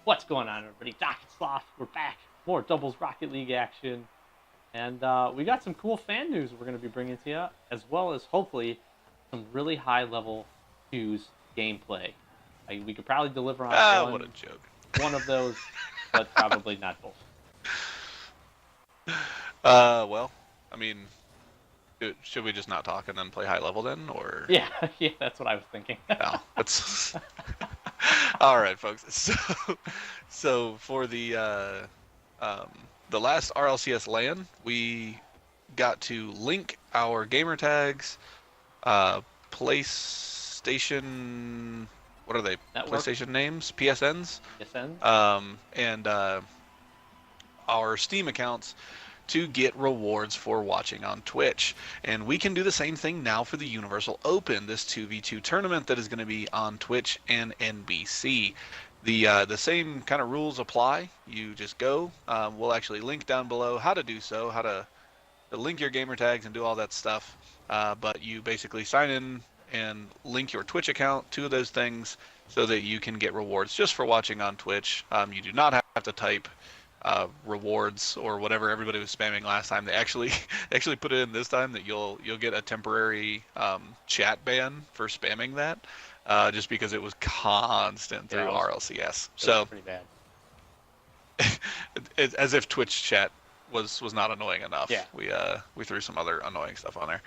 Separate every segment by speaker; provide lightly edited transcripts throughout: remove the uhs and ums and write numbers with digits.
Speaker 1: What's going on, everybody? Docket Sloth, we're back. More doubles Rocket League action. And we got some cool fan news we're going to be bringing to you, as well as hopefully some really high level twos gameplay. We could probably deliver on
Speaker 2: What a joke.
Speaker 1: one of those, but probably not both.
Speaker 2: Well, I mean, should we just not talk and then play high level then, or?
Speaker 1: Yeah, yeah, that's what I was thinking.
Speaker 2: No, that's all right, folks. So for the last RLCS LAN, we got to link our gamer tags, PlayStation. What are they?
Speaker 1: Network,
Speaker 2: PlayStation names, PSNs,
Speaker 1: PSN.
Speaker 2: and our Steam accounts to get rewards for watching on Twitch. And we can do the same thing now for the Universal Open, this 2v2 tournament that is going to be on Twitch and NBC. The same kind of rules apply. You just go. We'll actually link down below how to do so, how to link your gamer tags and do all that stuff. But you basically sign in and link your Twitch account to those things so that you can get rewards just for watching on Twitch. You do not have to type rewards or whatever everybody was spamming last time. They actually put it in this time that you'll get a temporary chat ban for spamming that, just because it was constant through RLCS. So
Speaker 1: pretty bad.
Speaker 2: As if Twitch chat was not annoying enough.
Speaker 1: Yeah.
Speaker 2: We threw some other annoying stuff on there.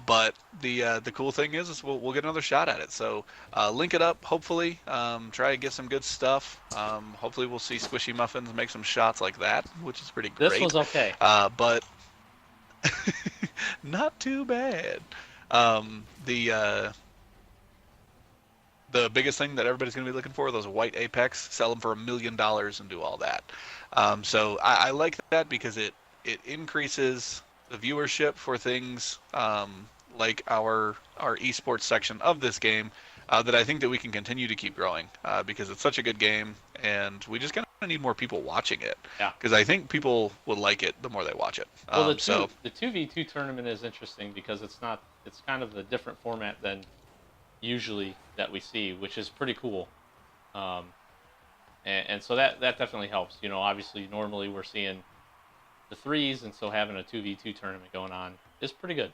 Speaker 2: But the cool thing is we'll get another shot at it. So link it up, hopefully. Try to get some good stuff. Hopefully we'll see Squishy Muffins make some shots like that, which is pretty great.
Speaker 1: This was okay.
Speaker 2: But not too bad. The biggest thing that everybody's going to be looking for, those white Apex, sell them for $1 million and do all that. So I like that because it increases the viewership for things like our esports section of this game, that I think that we can continue to keep growing, because it's such a good game, and we just kind of need more people watching it.
Speaker 1: Yeah.
Speaker 2: Because I think people will like it the more they watch it.
Speaker 1: Well, the 2v2 tournament is interesting because it's kind of a different format than usually that we see, which is pretty cool. And so that definitely helps. You know, obviously normally we're seeing the threes, and so having a 2v2 tournament going on is pretty good.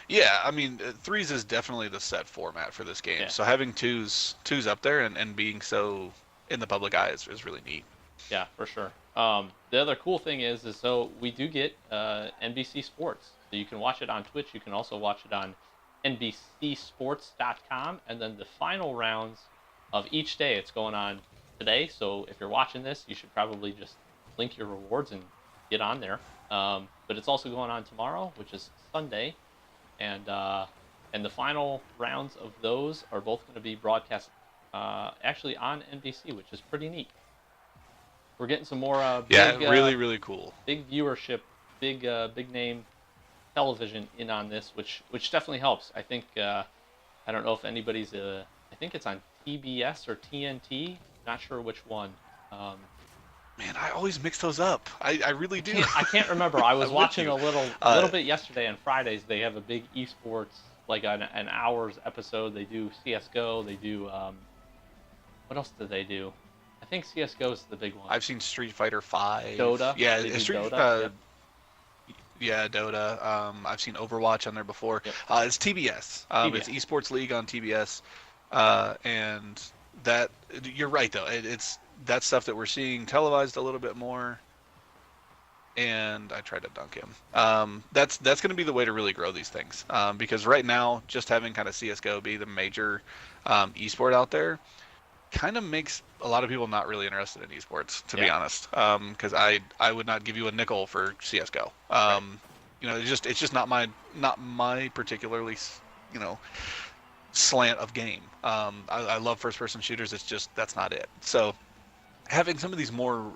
Speaker 2: Yeah, I mean, threes is definitely the set format for this game.
Speaker 1: Yeah.
Speaker 2: So having twos up there and being so in the public eye is really neat.
Speaker 1: Yeah, for sure. The other cool thing is so we do get NBC Sports. So you can watch it on Twitch. You can also watch it on NBCSports.com. And then the final rounds of each day, it's going on today. So if you're watching this, you should probably just link your rewards and get on there. But it's also going on tomorrow, which is Sunday. And the final rounds of those are both going to be broadcast actually on NBC, which is pretty neat. We're getting some more big,
Speaker 2: really cool.
Speaker 1: Big viewership, big name television in on this, which definitely helps. I think I don't know if anybody's I think it's on TBS or TNT. Not sure which one.
Speaker 2: Man, I always mix those up. I really do.
Speaker 1: I can't remember. I was watching a little bit yesterday. On Fridays, they have a big esports, like an hour's episode. They do CS:GO. They do what else do they do? I think CS:GO is the big one.
Speaker 2: I've seen Street Fighter 5.
Speaker 1: Dota.
Speaker 2: Yeah,
Speaker 1: Dota. Yep.
Speaker 2: Yeah, Dota. I've seen Overwatch on there before.
Speaker 1: Yep.
Speaker 2: It's TBS.
Speaker 1: TBS.
Speaker 2: It's Esports League on TBS. And that, you're right though. It's that stuff that we're seeing televised a little bit more. And I tried to dunk him. That's going to be the way to really grow these things. Because right now, just having kind of CS:GO be the major esport out there kind of makes a lot of people not really interested in esports, to be honest. Because I would not give you a nickel for CS:GO.
Speaker 1: Right.
Speaker 2: You know, it's just not my particularly, you know, slant of game. I love first person shooters. It's just that's not it. So having some of these more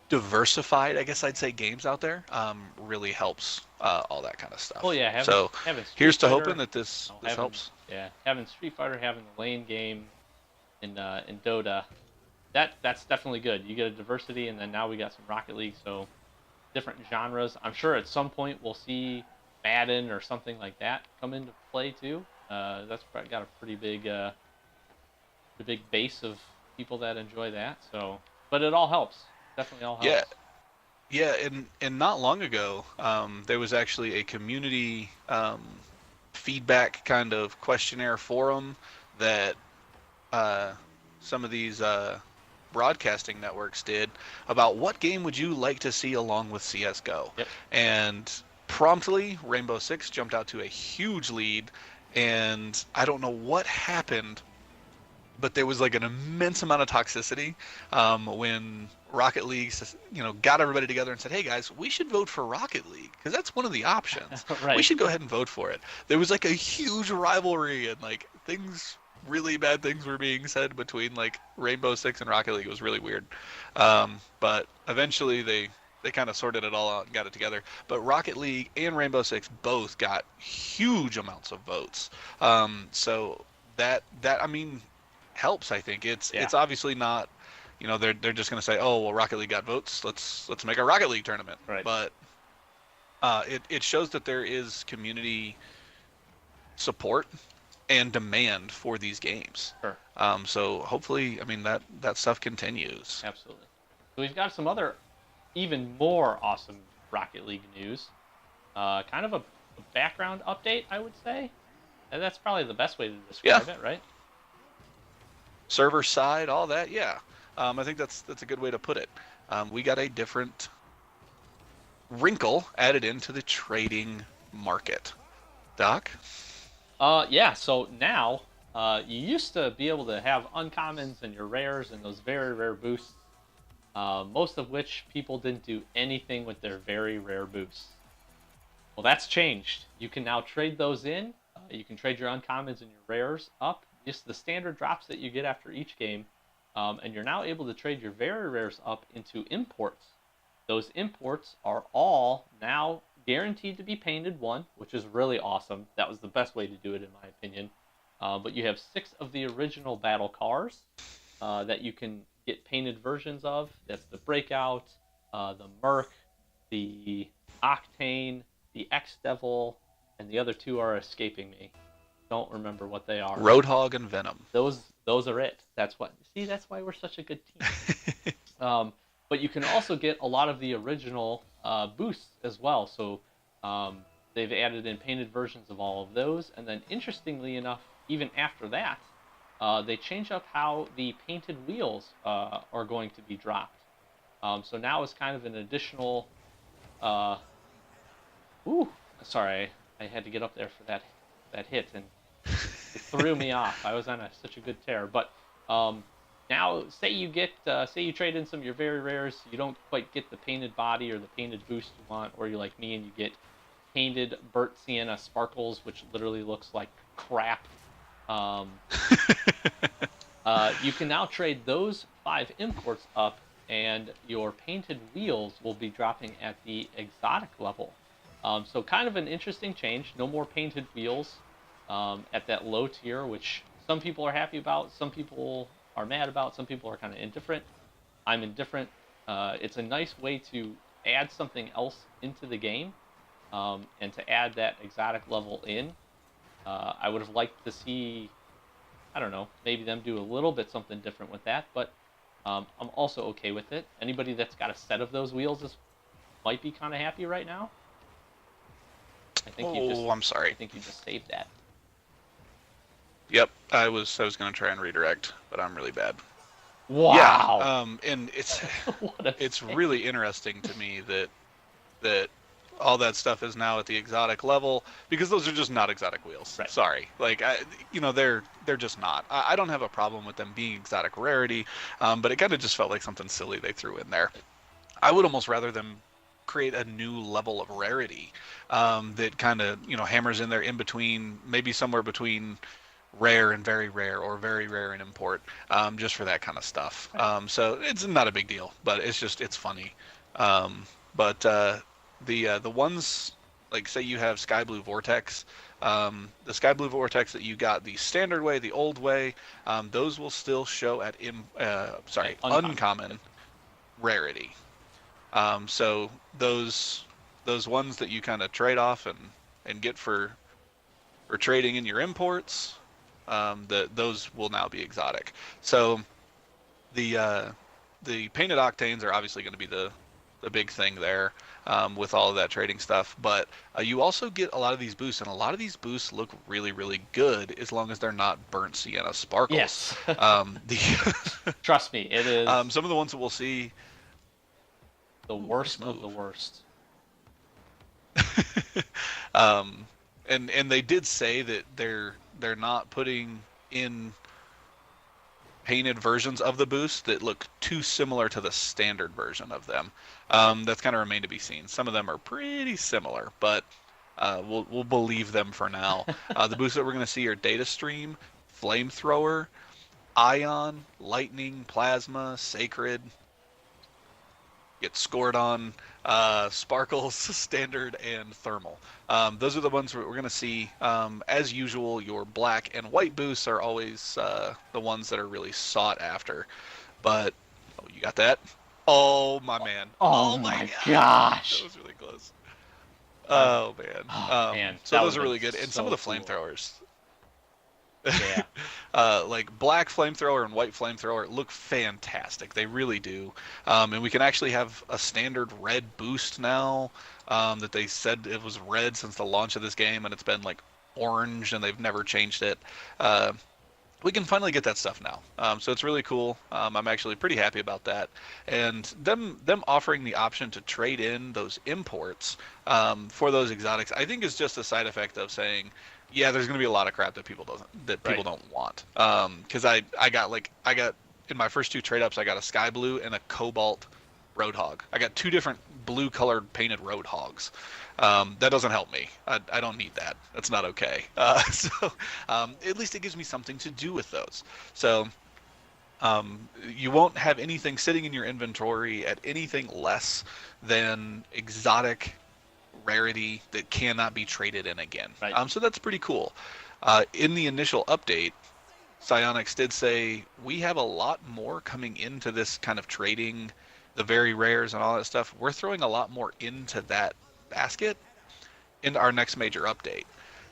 Speaker 2: diversified, I guess I'd say, games out there really helps all that kind of stuff.
Speaker 1: Well, yeah. Having
Speaker 2: here's to
Speaker 1: Street
Speaker 2: hoping
Speaker 1: Fighter,
Speaker 2: that this helps.
Speaker 1: Yeah, having Street Fighter, having the lane game in Dota, that's definitely good. You get a diversity, and then now we got some Rocket League, so different genres. I'm sure at some point we'll see Madden or something like that come into play too. That's got a pretty big the big base of people that enjoy that. So, but it all helps. Definitely all
Speaker 2: Yeah,
Speaker 1: helps.
Speaker 2: yeah, and not long ago, there was actually a community feedback kind of questionnaire forum that uh, some of these broadcasting networks did about what game would you like to see along with CS:GO,
Speaker 1: Yep.
Speaker 2: and promptly Rainbow Six jumped out to a huge lead, and I don't know what happened, but there was like an immense amount of toxicity when Rocket League, got everybody together and said, "Hey guys, we should vote for Rocket League because that's one of the options. We
Speaker 1: Right.
Speaker 2: should go ahead and vote for it." There was like a huge rivalry and like really bad things were being said between like Rainbow Six and Rocket League. It was really weird, but eventually they kind of sorted it all out and got it together. But Rocket League and Rainbow Six both got huge amounts of votes. So that I mean helps. I think
Speaker 1: Yeah.
Speaker 2: it's obviously not, they're just going to say, oh well, Rocket League got votes. Let's make a Rocket League tournament.
Speaker 1: Right.
Speaker 2: But it shows that there is community support and demand for these games.
Speaker 1: Sure.
Speaker 2: So hopefully, I mean that stuff continues.
Speaker 1: Absolutely. So we've got some other even more awesome Rocket League news. Kind of a background update, I would say. And that's probably the best way to
Speaker 2: Yeah,
Speaker 1: describe it, right?
Speaker 2: server side, all that. Yeah, I think that's a good way to put it. We got a different wrinkle added into the trading market. Doc?
Speaker 1: Yeah. So now, you used to be able to have uncommons and your rares and those very rare boosts. Most of which people didn't do anything with their very rare boosts. Well, that's changed. You can now trade those in. You can trade your uncommons and your rares up, just the standard drops that you get after each game. And you're now able to trade your very rares up into imports. Those imports are all now guaranteed to be painted one, which is really awesome. That was the best way to do it, in my opinion. But you have 6 of the original battle cars that you can get painted versions of. That's the Breakout, the Merc, the Octane, the X Devil, and the other 2 are escaping me. Don't remember what they are.
Speaker 2: Roadhog and Venom.
Speaker 1: Those are it. That's what. See, that's why we're such a good team. But you can also get a lot of the original boosts as well. So they've added in painted versions of all of those, and then interestingly enough, even after that, they change up how the painted wheels are going to be dropped. So now it's kind of an additional. Uh, ooh, sorry, I had to get up there for that hit, and it threw me off. I was on such a good tear, but now say you trade in some of your very rares, you don't quite get the painted body or the painted boost you want, or you're like me and you get painted Burt Sienna Sparkles, which literally looks like crap. Um, you can now trade those 5 imports up, and your painted wheels will be dropping at the exotic level. So kind of an interesting change. No more painted wheels at that low tier, which some people are happy about, some people are mad about, some people are kind of indifferent. I'm indifferent. It's a nice way to add something else into the game, and to add that exotic level in. I would have liked to see, I don't know, maybe them do a little bit something different with that, but I'm also okay with it. Anybody that's got a set of those wheels might be kind of happy right now.
Speaker 2: I'm sorry.
Speaker 1: I think you just saved that.
Speaker 2: Yep, I was going to try and redirect, but I'm really bad.
Speaker 1: Wow.
Speaker 2: Yeah, and it's it's really interesting to me that all that stuff is now at the exotic level, because those are just not exotic wheels.
Speaker 1: Right.
Speaker 2: Sorry, like they're just not. I don't have a problem with them being exotic rarity, but it kind of just felt like something silly they threw in there. I would almost rather them create a new level of rarity that kind of hammers in there in between, maybe somewhere between rare and very rare, or very rare and import, just for that kind of stuff. So it's not a big deal, but it's funny. But the ones, like say you have Sky Blue Vortex, the Sky Blue Vortex that you got the standard way, the old way, those will still show at uncommon rarity. So those ones that you kind of trade off and get for trading in your imports, those will now be exotic. So the painted octanes are obviously going to be the big thing there, with all of that trading stuff. But you also get a lot of these boosts, and a lot of these boosts look really, really good as long as they're not burnt sienna sparkles.
Speaker 1: Yes.
Speaker 2: The
Speaker 1: Trust me, it is
Speaker 2: some of the ones that we'll see.
Speaker 1: the worst of the worst.
Speaker 2: um, and they did say that they're not putting in painted versions of the boost that look too similar to the standard version of them. That's kind of remained to be seen. Some of them are pretty similar, but we'll believe them for now. The boosts that we're going to see are Data Stream, Flamethrower, Ion, Lightning, Plasma, Sacred. Get scored on Sparkles, Standard, and Thermal. Those are the ones we're going to see. As usual, your black and white boosts are always the ones that are really sought after. But, oh, you got that? Oh, my man.
Speaker 1: Oh my gosh.
Speaker 2: That was really close. Oh, man.
Speaker 1: Man,
Speaker 2: so those are really good. And some of the flamethrowers.
Speaker 1: Yeah.
Speaker 2: Like black flamethrower and white flamethrower look fantastic. They really do. And we can actually have a standard red boost now, that they said it was red since the launch of this game, and it's been like orange, and they've never changed it. We can finally get that stuff now. So it's really cool. I'm actually pretty happy about that. And them offering the option to trade in those imports for those exotics, I think is just a side effect of saying, yeah, there's going to be a lot of crap that people don't want. Because I got in my first two trade ups, I got a sky blue and a cobalt roadhog. I got two different blue colored painted roadhogs. That doesn't help me. I don't need that. That's not okay. So at least it gives me something to do with those. So you won't have anything sitting in your inventory at anything less than exotic rarity that cannot be traded in again.
Speaker 1: Right.
Speaker 2: So that's pretty cool. In the initial update, Psyonix did say we have a lot more coming into this kind of trading, the very rares and all that stuff. We're throwing a lot more into that basket in our next major update.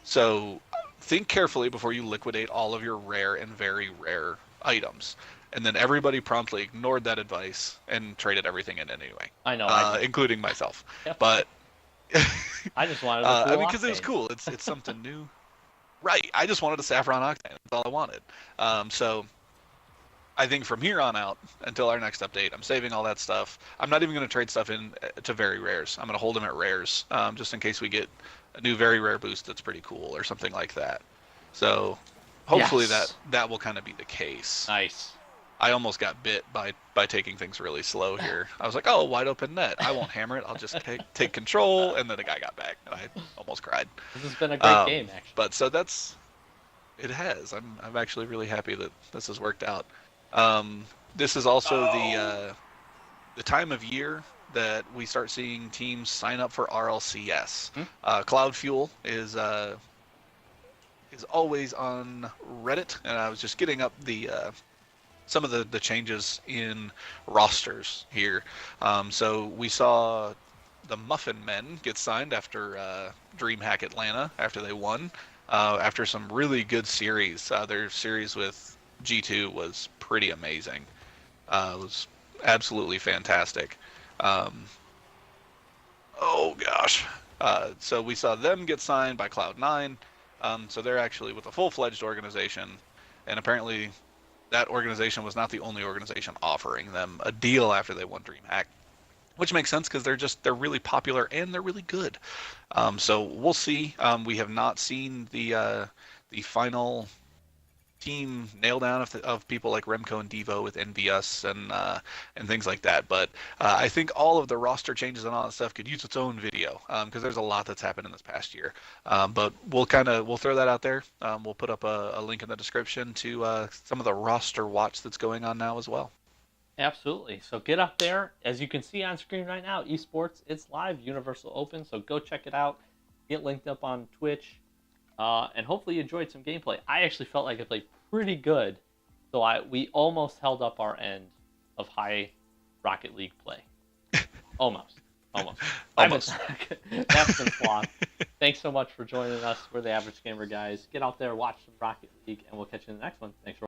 Speaker 2: So think carefully before you liquidate all of your rare and very rare items. And then everybody promptly ignored that advice and traded everything in anyway.
Speaker 1: I know,
Speaker 2: including myself.
Speaker 1: Yep.
Speaker 2: But
Speaker 1: I just wanted a cool
Speaker 2: because it was cool. It's something new. Right. I just wanted a saffron octane. That's all I wanted. So I think from here on out until our next update, I'm saving all that stuff. I'm not even going to trade stuff in to very rares. I'm going to hold them at rares, just in case we get a new very rare boost that's pretty cool or something like that. So hopefully that will kind of be the case.
Speaker 1: Nice.
Speaker 2: I almost got bit by taking things really slow here. I was like, oh, wide open net. I won't hammer it. I'll just take control. And then the guy got back, and I almost cried.
Speaker 1: This has been a great game, actually.
Speaker 2: But so it has. I'm actually really happy that this has worked out. This is also the time of year that we start seeing teams sign up for RLCS. Cloud Fuel is always on Reddit, and I was just getting up some of the changes in rosters here. So we saw the Muffin Men get signed after DreamHack Atlanta, after they won, after some really good series. Their series with G2 was pretty amazing. It was absolutely fantastic. Oh gosh. So we saw them get signed by Cloud9. So they're actually with a full-fledged organization, and apparently that organization was not the only organization offering them a deal after they won DreamHack, which makes sense because they're really popular and they're really good. So we'll see. We have not seen the final team nail down of people like Remco and Devo with Envious and things like that. But I think all of the roster changes and all that stuff could use its own video, because there's a lot that's happened in this past year. But we'll throw that out there. We'll put up a link in the description to some of the roster watch that's going on now as well.
Speaker 1: Absolutely. So get up there. As you can see on screen right now, esports, it's live, Universal Open. So go check it out. Get linked up on Twitch. And hopefully you enjoyed some gameplay. I actually felt like I played pretty good. So we almost held up our end of high Rocket League play. Almost. Almost.
Speaker 2: Almost.
Speaker 1: That's been Sloth. Thanks so much for joining us. We're the Average Gamer guys. Get out there, watch some Rocket League, and we'll catch you in the next one. Thanks for